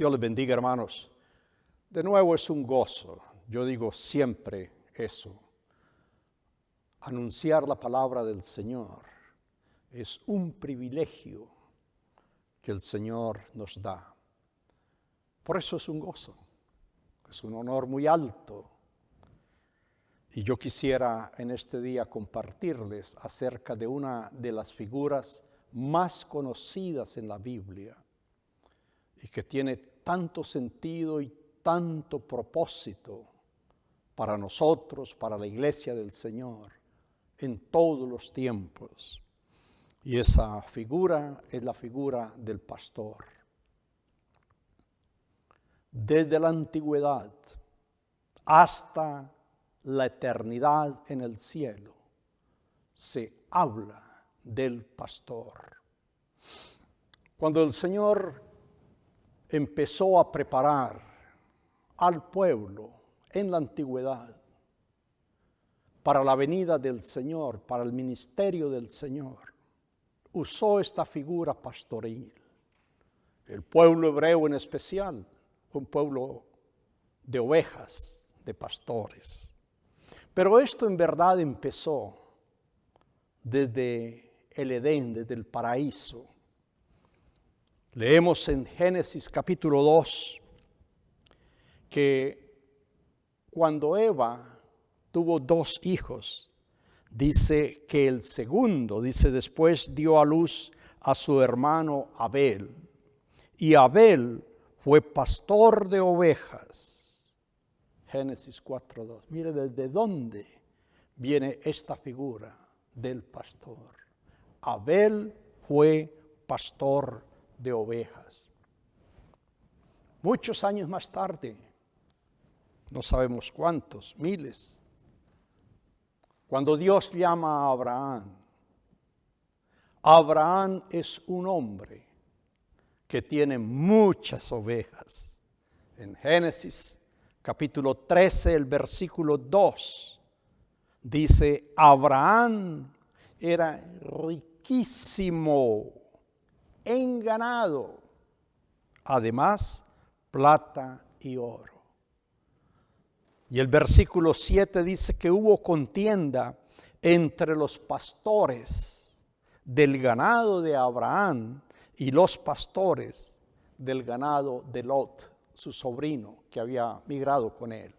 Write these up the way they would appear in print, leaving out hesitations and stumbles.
Dios les bendiga, hermanos. De nuevo es un gozo. Yo digo siempre eso. Anunciar la palabra del Señor es un privilegio que el Señor nos da. Por eso es un gozo. Es un honor muy alto. Y yo quisiera en este día compartirles acerca de una de las figuras más conocidas en la Biblia y que tiene tanto sentido y tanto propósito para nosotros, para la iglesia del Señor, en todos los tiempos. Y esa figura es la figura del pastor. Desde la antigüedad hasta la eternidad en el cielo, se habla del pastor. Cuando el Señor empezó a preparar al pueblo en la antigüedad para la venida del Señor, para el ministerio del Señor, usó esta figura pastoril. El pueblo hebreo en especial, un pueblo de ovejas, de pastores. Pero esto en verdad empezó desde el Edén, desde el paraíso. Leemos en Génesis capítulo 2 que cuando Eva tuvo 2 hijos, dice que el segundo, después dio a luz a su hermano Abel. Y Abel fue pastor de ovejas. Génesis 4:2. Mire desde dónde viene esta figura del pastor. Abel fue pastor de ovejas. Muchos años más tarde, no sabemos cuántos, miles, cuando Dios llama a Abraham, Abraham es un hombre que tiene muchas ovejas. En Génesis capítulo 13, el versículo 2, dice, Abraham era riquísimo en ganado, además plata y oro. Y el versículo 7 dice que hubo contienda entre los pastores del ganado de Abraham y los pastores del ganado de Lot, su sobrino, que había migrado con él.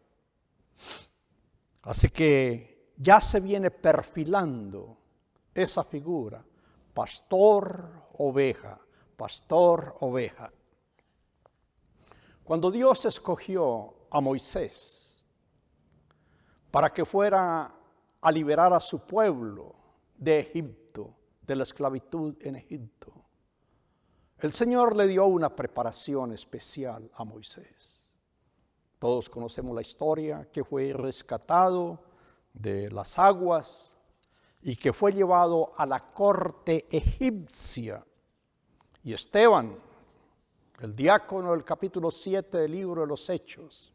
Así que ya se viene perfilando esa figura, pastor, oveja, pastor, oveja. Cuando Dios escogió a Moisés para que fuera a liberar a su pueblo de Egipto, de la esclavitud en Egipto, el Señor le dio una preparación especial a Moisés. Todos conocemos la historia, que fue rescatado de las aguas y que fue llevado a la corte egipcia. Y Esteban, el diácono del capítulo 7 del libro de los Hechos,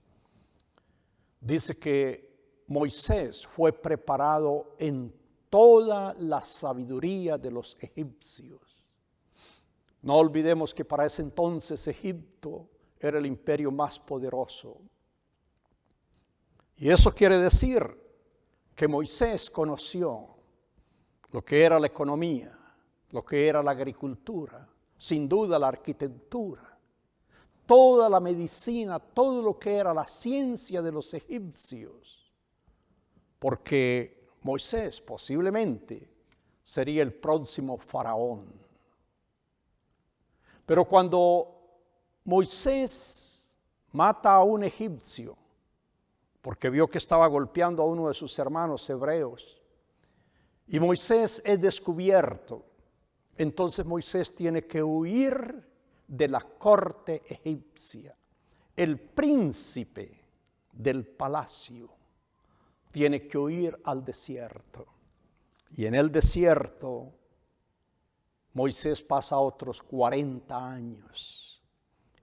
dice que Moisés fue preparado en toda la sabiduría de los egipcios. No olvidemos que para ese entonces Egipto era el imperio más poderoso. Y eso quiere decir que Moisés conoció lo que era la economía, lo que era la agricultura, sin duda la arquitectura, toda la medicina, todo lo que era la ciencia de los egipcios, porque Moisés posiblemente sería el próximo faraón. Pero cuando Moisés mata a un egipcio, porque vio que estaba golpeando a uno de sus hermanos hebreos, y Moisés es descubierto, entonces Moisés tiene que huir de la corte egipcia. El príncipe del palacio tiene que huir al desierto. Y en el desierto Moisés pasa otros 40 años.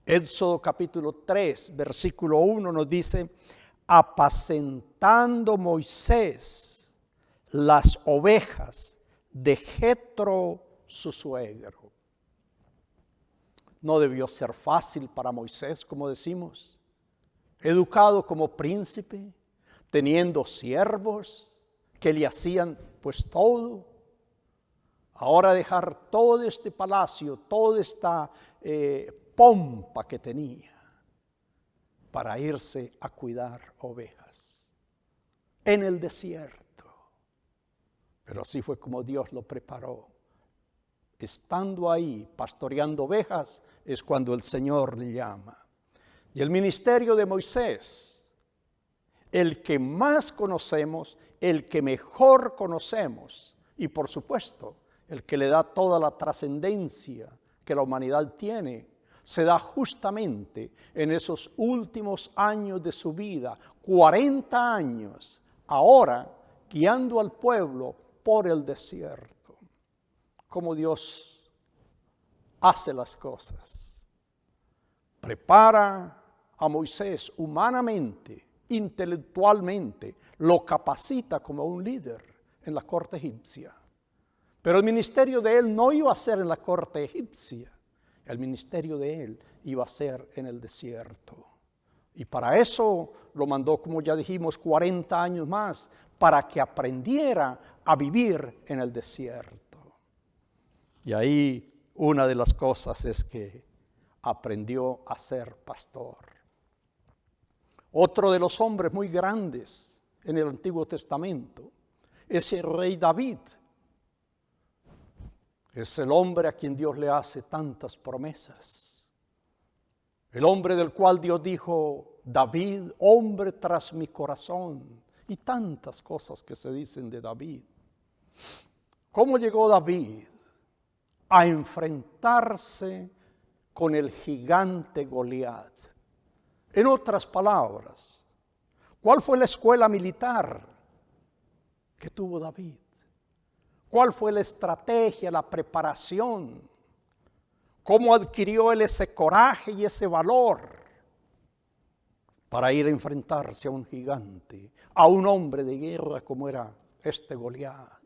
Éxodo capítulo 3, versículo 1 nos dice, apacentando Moisés las ovejas de Jetro su suegro. No debió ser fácil para Moisés, como decimos. Educado como príncipe, teniendo siervos que le hacían pues todo. Ahora dejar todo este palacio, toda esta pompa que tenía para irse a cuidar ovejas en el desierto. Pero así fue como Dios lo preparó. Estando ahí pastoreando ovejas es cuando el Señor le llama. Y el ministerio de Moisés, el que más conocemos, el que mejor conocemos y por supuesto el que le da toda la trascendencia que la humanidad tiene, se da justamente en esos últimos años de su vida, 40 años, ahora guiando al pueblo por el desierto. Cómo Dios hace las cosas. Prepara a Moisés humanamente, intelectualmente, lo capacita como un líder en la corte egipcia. Pero el ministerio de él no iba a ser en la corte egipcia. El ministerio de él iba a ser en el desierto. Y para eso lo mandó, como ya dijimos, 40 años más, para que aprendiera a vivir en el desierto. Y ahí una de las cosas es que aprendió a ser pastor. Otro de los hombres muy grandes en el Antiguo Testamento es el rey David. Es el hombre a quien Dios le hace tantas promesas. El hombre del cual Dios dijo, David, hombre tras mi corazón. Y tantas cosas que se dicen de David. ¿Cómo llegó David a enfrentarse con el gigante Goliat? En otras palabras, ¿cuál fue la escuela militar que tuvo David? ¿Cuál fue la estrategia, la preparación? ¿Cómo adquirió él ese coraje y ese valor para ir a enfrentarse a un gigante, a un hombre de guerra como era este Goliat?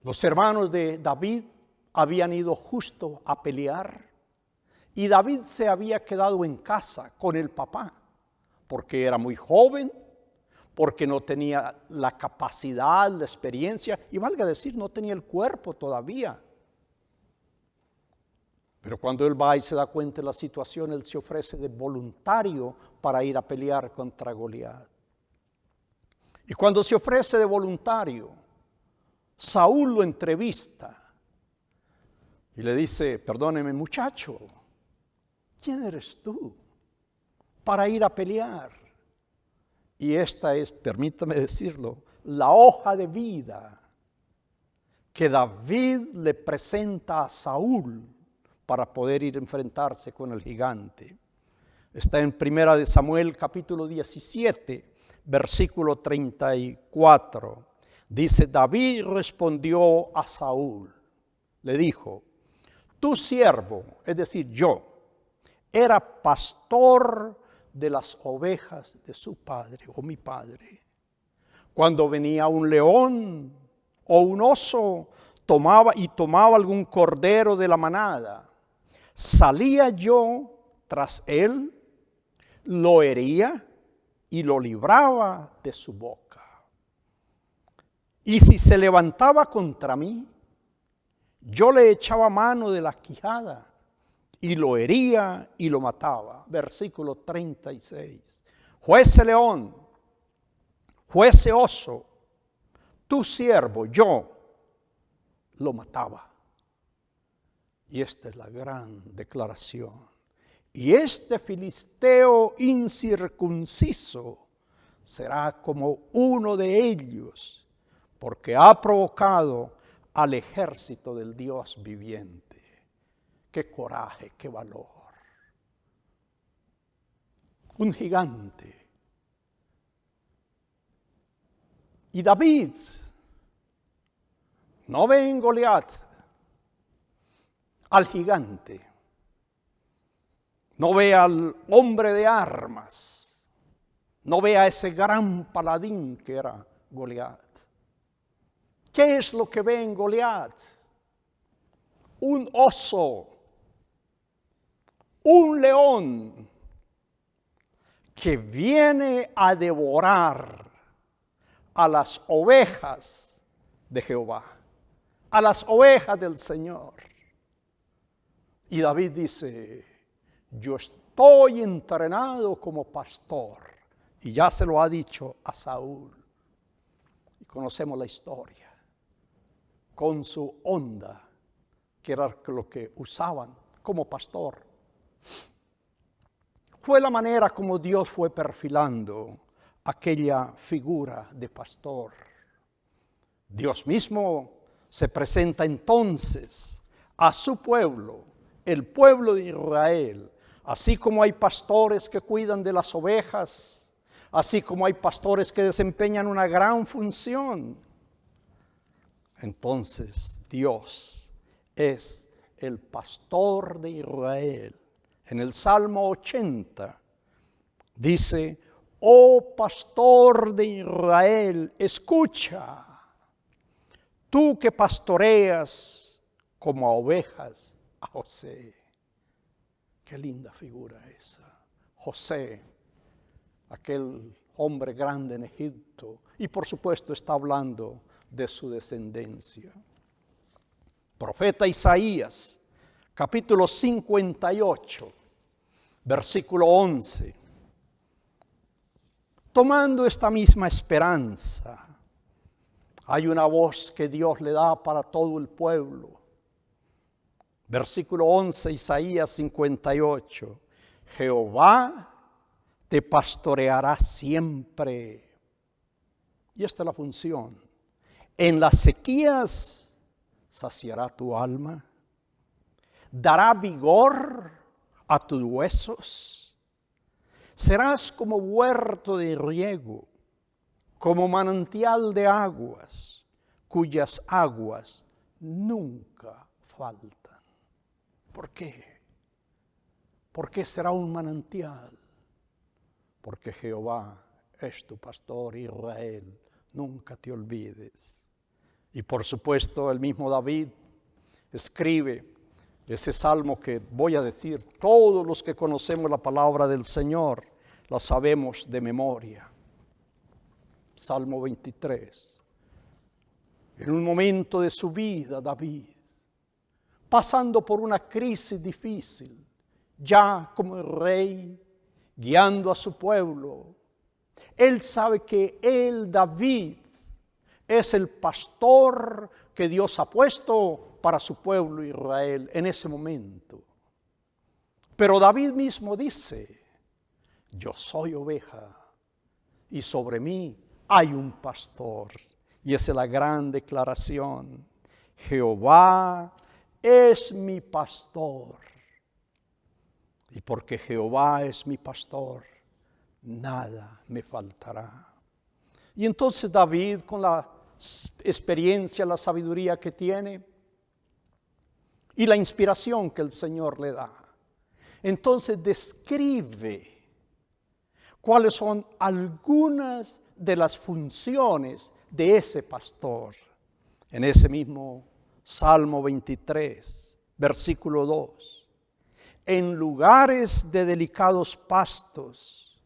Los hermanos de David habían ido justo a pelear y David se había quedado en casa con el papá porque era muy joven, porque no tenía la capacidad, la experiencia, y valga decir, no tenía el cuerpo todavía. Pero cuando él va y se da cuenta de la situación, él se ofrece de voluntario para ir a pelear contra Goliat. Y cuando se ofrece de voluntario, Saúl lo entrevista y le dice, perdóneme muchacho, ¿quién eres tú para ir a pelear? Y esta es, permítame decirlo, la hoja de vida que David le presenta a Saúl para poder ir a enfrentarse con el gigante. Está en 1 Samuel capítulo 17, versículo 34. Dice, David respondió a Saúl, le dijo, tu siervo, es decir, yo, era pastor de las ovejas de su padre o mi padre. Cuando venía un león o un oso, tomaba algún cordero de la manada, salía yo tras él, lo hería y lo libraba de su boca. Y si se levantaba contra mí, yo le echaba mano de la quijada y lo hería y lo mataba. Versículo 36. Fuese león, fuese oso, tu siervo, yo, lo mataba. Y esta es la gran declaración. Y este filisteo incircunciso será como uno de ellos, porque ha provocado al ejército del Dios viviente. Qué coraje, qué valor. Un gigante. Y David no ve en Goliat al gigante, no ve al hombre de armas, no ve a ese gran paladín que era Goliat. ¿Qué es lo que ve en Goliat? un oso, un león que viene a devorar a las ovejas de Jehová, a las ovejas del Señor. Y David dice, yo estoy entrenado como pastor. Y ya se lo ha dicho a Saúl. Y conocemos la historia. Con su onda, que era lo que usaban como pastor. Fue la manera como Dios fue perfilando aquella figura de pastor. Dios mismo se presenta entonces a su pueblo, el pueblo de Israel, así como hay pastores que cuidan de las ovejas, así como hay pastores que desempeñan una gran función. Entonces Dios es el pastor de Israel. En el Salmo 80 dice, oh pastor de Israel, escucha, tú que pastoreas como a ovejas a José. Qué linda figura esa. José, aquel hombre grande en Egipto, y por supuesto está hablando de su descendencia. Profeta Isaías, capítulo 58, versículo 11. Tomando esta misma esperanza, hay una voz que Dios le da para todo el pueblo. Versículo 11, Isaías 58. Jehová te pastoreará siempre. Y esta es la función. En las sequías saciará tu alma. Dará vigor a tus huesos. Serás como huerto de riego, como manantial de aguas, cuyas aguas nunca faltan. ¿Por qué? ¿Por qué será un manantial? Porque Jehová es tu pastor, Israel, nunca te olvides. Y por supuesto el mismo David escribe ese salmo que voy a decir, todos los que conocemos la palabra del Señor, la sabemos de memoria. Salmo 23. En un momento de su vida, David, pasando por una crisis difícil, ya como el rey, guiando a su pueblo, él sabe que él, David, es el pastor que Dios ha puesto para su pueblo Israel en ese momento. Pero David mismo dice, yo soy oveja y sobre mí hay un pastor. Y esa es la gran declaración. Jehová es mi pastor. Y porque Jehová es mi pastor, nada me faltará. Y entonces David, con la experiencia, la sabiduría que tiene y la inspiración que el Señor le da, entonces describe cuáles son algunas de las funciones de ese pastor. En ese mismo Salmo 23, versículo 2. En lugares de delicados pastos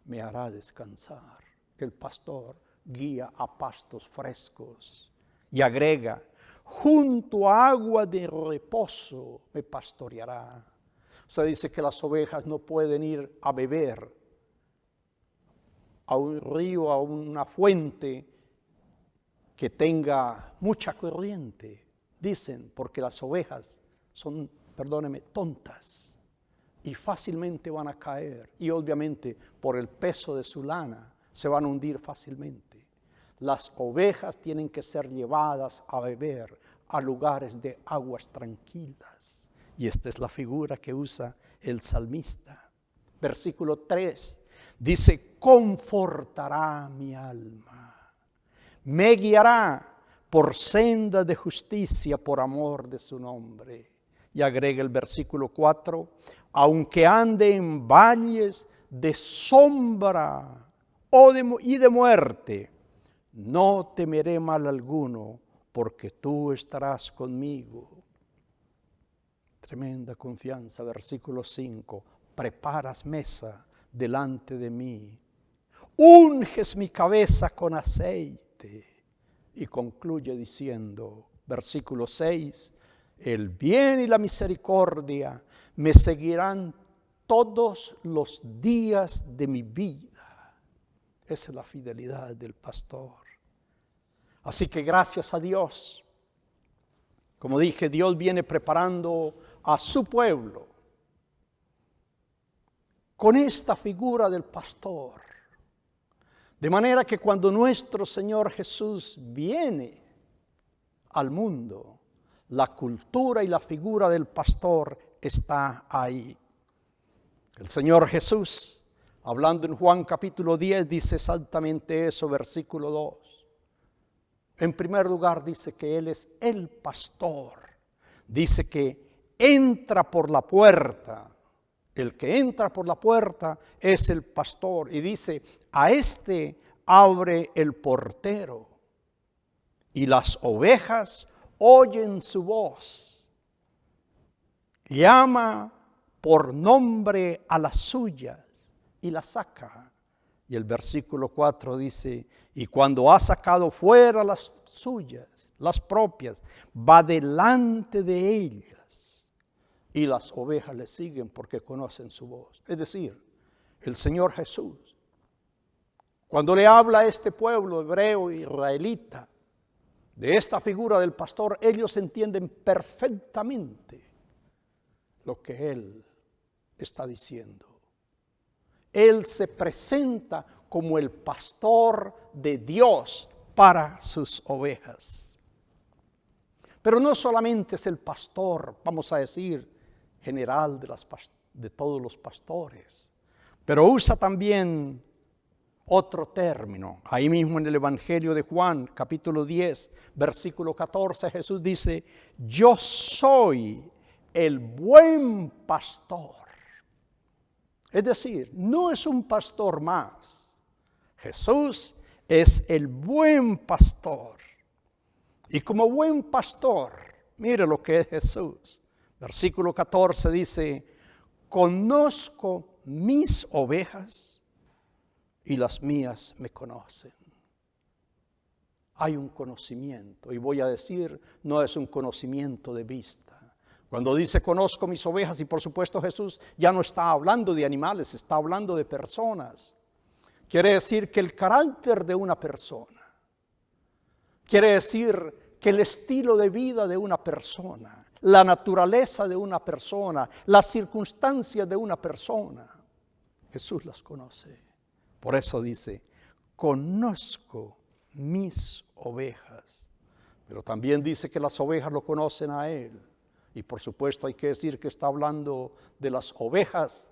me hará descansar. El pastor guía a pastos frescos. Y agrega, junto a agua de reposo me pastoreará. Se dice que las ovejas no pueden ir a beber a un río, a una fuente que tenga mucha corriente. Dicen, porque las ovejas son, perdóneme, tontas y fácilmente van a caer. Y obviamente por el peso de su lana se van a hundir fácilmente. Las ovejas tienen que ser llevadas a beber a lugares de aguas tranquilas. Y esta es la figura que usa el salmista. Versículo 3 dice, confortará mi alma, me guiará por senda de justicia por amor de su nombre. Y agrega el versículo 4, aunque ande en valles de sombra y de muerte, no temeré mal alguno, porque tú estarás conmigo. Tremenda confianza. Versículo 5. Preparas mesa delante de mí. Unges mi cabeza con aceite. Y concluye diciendo, versículo 6, el bien y la misericordia me seguirán todos los días de mi vida. Esa es la fidelidad del pastor. Así que gracias a Dios, como dije, Dios viene preparando a su pueblo con esta figura del pastor. De manera que cuando nuestro Señor Jesús viene al mundo, la cultura y la figura del pastor está ahí. El Señor Jesús, hablando en Juan capítulo 10, dice exactamente eso, versículo 2. En primer lugar dice que Él es el pastor. Dice que entra por la puerta. El que entra por la puerta es el pastor. Y dice, a este abre el portero. Y las ovejas oyen su voz. Llama por nombre a las suyas y las saca. Y el versículo 4 dice, y cuando ha sacado fuera las suyas, las propias, va delante de ellas. Y las ovejas le siguen porque conocen su voz. Es decir, el Señor Jesús, cuando le habla a este pueblo hebreo israelita de esta figura del pastor, ellos entienden perfectamente lo que Él está diciendo. Él se presenta como el pastor de Dios para sus ovejas. Pero no solamente es el pastor, vamos a decir, general de todos los pastores, pero usa también otro término. Ahí mismo en el Evangelio de Juan, capítulo 10, versículo 14, Jesús dice, yo soy el buen pastor. Es decir, no es un pastor más. Jesús es el buen pastor. Y como buen pastor, mire lo que es Jesús. Versículo 14 dice, conozco mis ovejas y las mías me conocen. Hay un conocimiento, y voy a decir, no es un conocimiento de vista. Cuando dice conozco mis ovejas, y por supuesto Jesús ya no está hablando de animales, está hablando de personas. Quiere decir que el carácter de una persona, quiere decir que el estilo de vida de una persona, la naturaleza de una persona, las circunstancias de una persona, Jesús las conoce. Por eso dice, conozco mis ovejas. Pero también dice que las ovejas lo conocen a Él. Y por supuesto hay que decir que está hablando de las ovejas,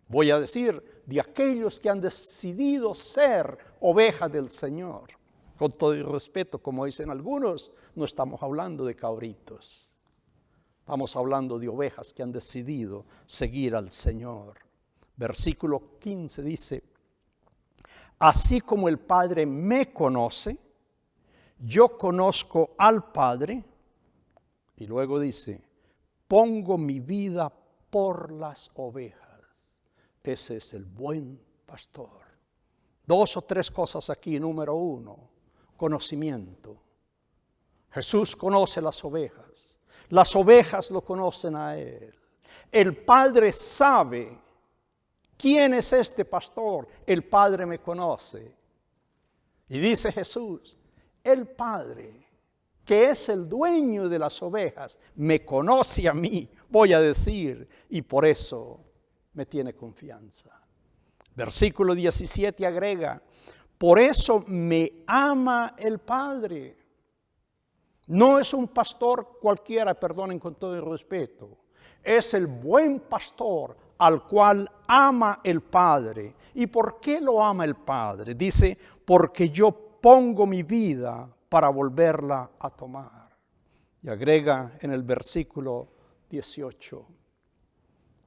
voy a decir, de aquellos que han decidido ser ovejas del Señor. Con todo el respeto, como dicen algunos, no estamos hablando de cabritos. Estamos hablando de ovejas que han decidido seguir al Señor. Versículo 15 dice, así como el Padre me conoce, yo conozco al Padre. Y luego dice, pongo mi vida por las ovejas. Ese es el buen pastor. 2 o 3 cosas aquí. Número 1, conocimiento. Jesús conoce las ovejas. Las ovejas lo conocen a Él. El Padre sabe quién es este pastor. El Padre me conoce. Y dice Jesús, el Padre, que es el dueño de las ovejas, me conoce a mí, voy a decir, y por eso me tiene confianza. Versículo 17 agrega, por eso me ama el Padre. No es un pastor cualquiera, perdonen con todo el respeto. Es el buen pastor al cual ama el Padre. ¿Y por qué lo ama el Padre? Dice, porque yo pongo mi vida para volverla a tomar. Y agrega en el versículo 18,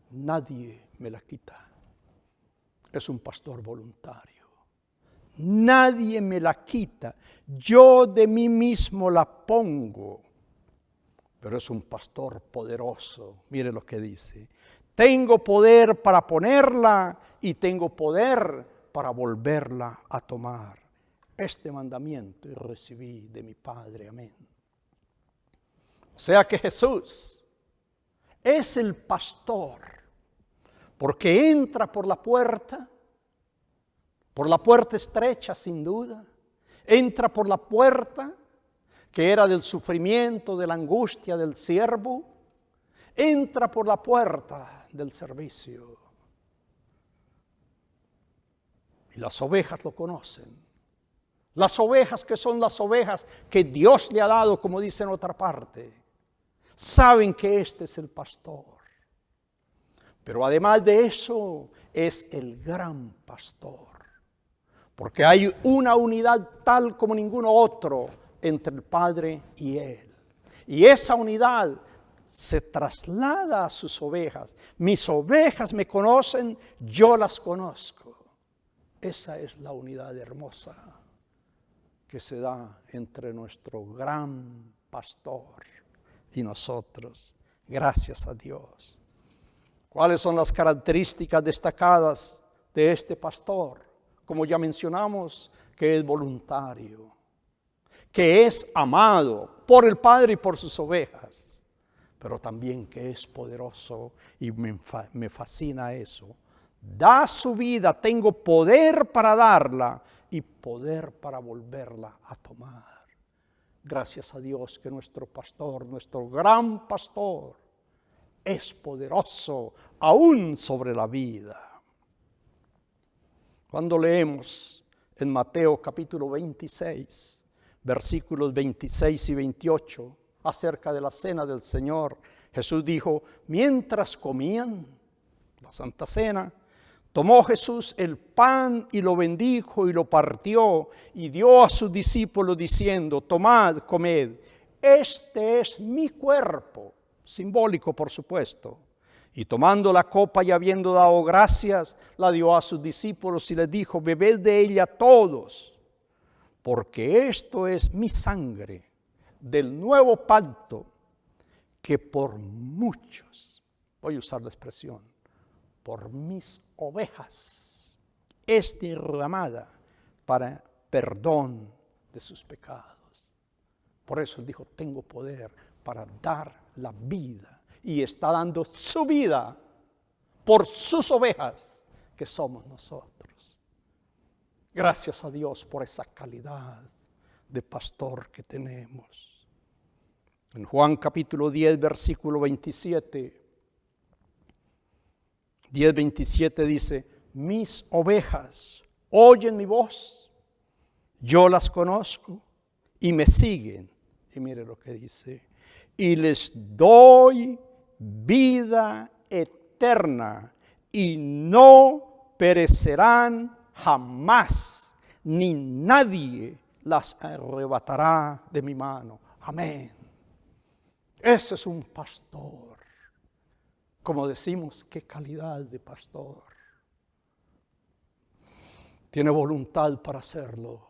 nadie me la quita. Es un pastor voluntario. Nadie me la quita. Yo de mí mismo la pongo. pero es un pastor poderoso. Mire lo que dice. Tengo poder para ponerla y tengo poder para volverla a tomar. Este mandamiento recibí de mi Padre. Amén. O sea que Jesús es el pastor, porque entra por la puerta estrecha sin duda, entra por la puerta que era del sufrimiento, de la angustia del siervo, entra por la puerta del servicio. Y las ovejas lo conocen. Las ovejas que son las ovejas que Dios le ha dado, como dice en otra parte, saben que este es el pastor. Pero además de eso, es el gran pastor. Porque hay una unidad tal como ninguno otro entre el Padre y Él. Y esa unidad se traslada a sus ovejas. Mis ovejas me conocen, yo las conozco. Esa es la unidad hermosa que se da entre nuestro gran pastor y nosotros. Gracias a Dios. ¿Cuáles son las características destacadas de este pastor? Como ya mencionamos, que es voluntario, que es amado por el Padre y por sus ovejas, pero también que es poderoso, y me fascina eso. Da su vida, tengo poder para darla y poder para volverla a tomar. Gracias a Dios que nuestro pastor, nuestro gran pastor, es poderoso aún sobre la vida. Cuando leemos en Mateo capítulo 26, versículos 26 y 28, acerca de la cena del Señor, Jesús dijo, mientras comían la Santa Cena, tomó Jesús el pan y lo bendijo y lo partió y dio a sus discípulos diciendo, tomad, comed, este es mi cuerpo, simbólico por supuesto. Y tomando la copa y habiendo dado gracias, la dio a sus discípulos y les dijo, bebed de ella todos, porque esto es mi sangre del nuevo pacto, que por muchos, voy a usar la expresión, por mis ovejas es derramada para perdón de sus pecados. Por eso él dijo, tengo poder para dar la vida, y está dando su vida por sus ovejas, que somos nosotros. Gracias a Dios por esa calidad de pastor que tenemos. En Juan capítulo 10, versículo 27, 10:27 dice, mis ovejas oyen mi voz, yo las conozco y me siguen. Y mire lo que dice, y les doy vida eterna y no perecerán jamás, ni nadie las arrebatará de mi mano. Amén. Ese es un pastor. Como decimos, qué calidad de pastor. Tiene voluntad para hacerlo.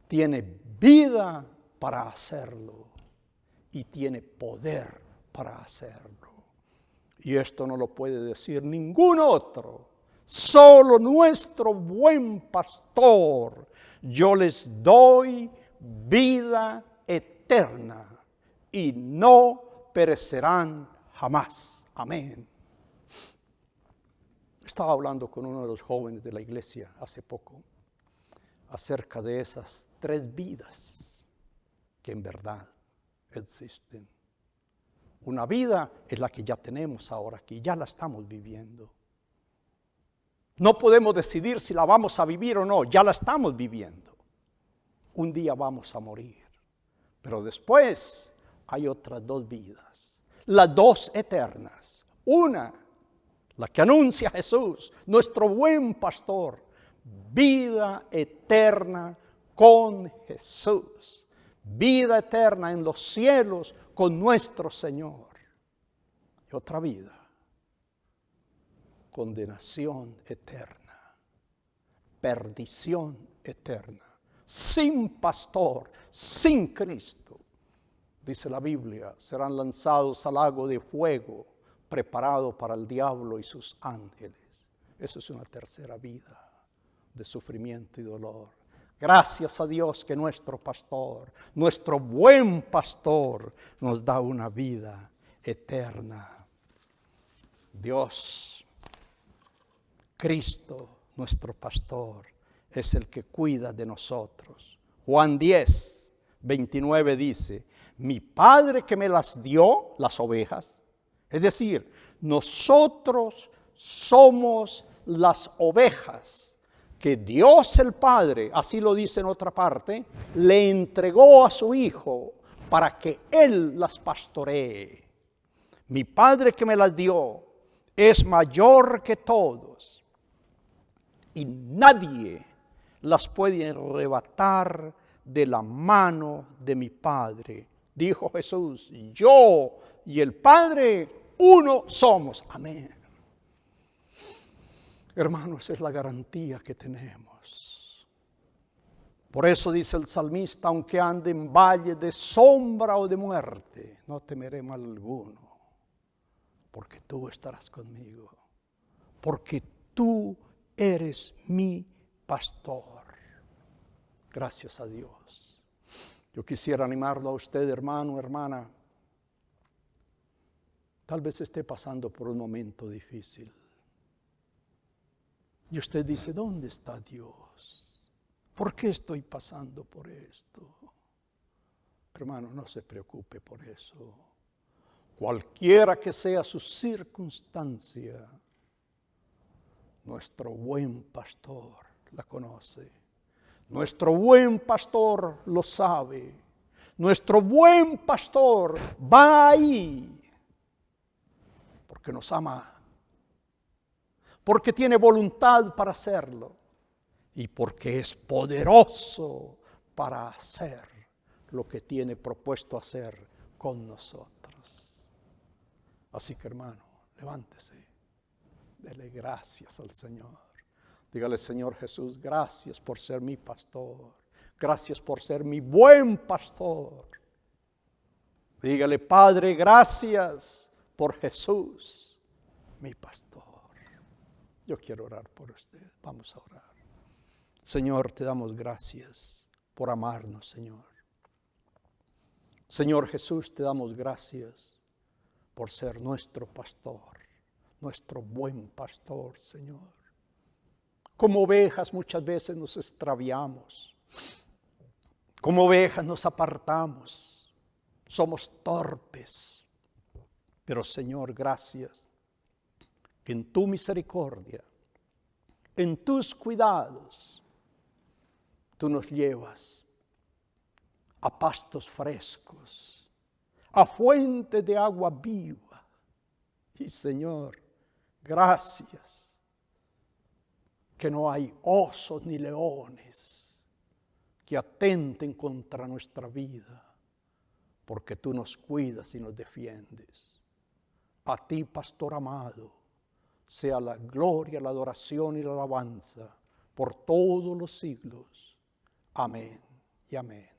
Tiene vida para hacerlo. Y tiene poder para hacerlo. Y esto no lo puede decir ningún otro. Solo nuestro buen pastor. Yo les doy vida eterna y no perecerán jamás. Amén. Estaba hablando con uno de los jóvenes de la iglesia hace poco acerca de esas 3 vidas que en verdad existen. Una vida es la que ya tenemos ahora aquí, ya la estamos viviendo. No podemos decidir si la vamos a vivir o no, ya la estamos viviendo. Un día vamos a morir, pero después hay otras 2 vidas, las 2 eternas. Una, la que anuncia Jesús, nuestro buen pastor, vida eterna con Jesús, vida eterna en los cielos con nuestro Señor. Y otra vida, condenación eterna, perdición eterna, sin pastor, sin Cristo, dice la Biblia, serán lanzados al lago de fuego preparado para el diablo y sus ángeles. Eso es una tercera vida de sufrimiento y dolor. Gracias a Dios que nuestro pastor, nuestro buen pastor, nos da una vida eterna. Dios, Cristo, nuestro pastor, es el que cuida de nosotros. Juan 10, 29 dice, mi Padre que me las dio, las ovejas, es decir, nosotros somos las ovejas que Dios el Padre, así lo dice en otra parte, le entregó a su Hijo para que Él las pastoree. Mi Padre que me las dio es mayor que todos y nadie las puede arrebatar de la mano de mi Padre. Dijo Jesús, yo y el Padre uno somos. Amén. Hermanos, es la garantía que tenemos. Por eso dice el salmista, aunque ande en valle de sombra o de muerte, no temeré mal alguno, porque tú estarás conmigo, porque tú eres mi pastor. Gracias a Dios. Yo quisiera animarlo a usted, hermano, hermana. Tal vez esté pasando por un momento difícil. Y usted dice, ¿dónde está Dios? ¿Por qué estoy pasando por esto? Hermano, no se preocupe por eso. Cualquiera que sea su circunstancia, nuestro buen pastor la conoce. Nuestro buen pastor lo sabe. Nuestro buen pastor va ahí porque nos ama, porque tiene voluntad para hacerlo y porque es poderoso para hacer lo que tiene propuesto hacer con nosotros. Así que, hermano, levántese, dele gracias al Señor. Dígale, Señor Jesús, gracias por ser mi pastor. Gracias por ser mi buen pastor. Dígale, Padre, gracias por Jesús, mi pastor. Yo quiero orar por usted. Vamos a orar. Señor, te damos gracias por amarnos, Señor. Señor Jesús, te damos gracias por ser nuestro pastor, nuestro buen pastor, Señor. Como ovejas muchas veces nos extraviamos. Como ovejas nos apartamos. Somos torpes. Pero Señor, gracias que en tu misericordia, en tus cuidados, tú nos llevas a pastos frescos, a fuente de agua viva. Y Señor, gracias que no hay osos ni leones que atenten contra nuestra vida, porque tú nos cuidas y nos defiendes. A ti, pastor amado, sea la gloria, la adoración y la alabanza por todos los siglos. Amén y amén.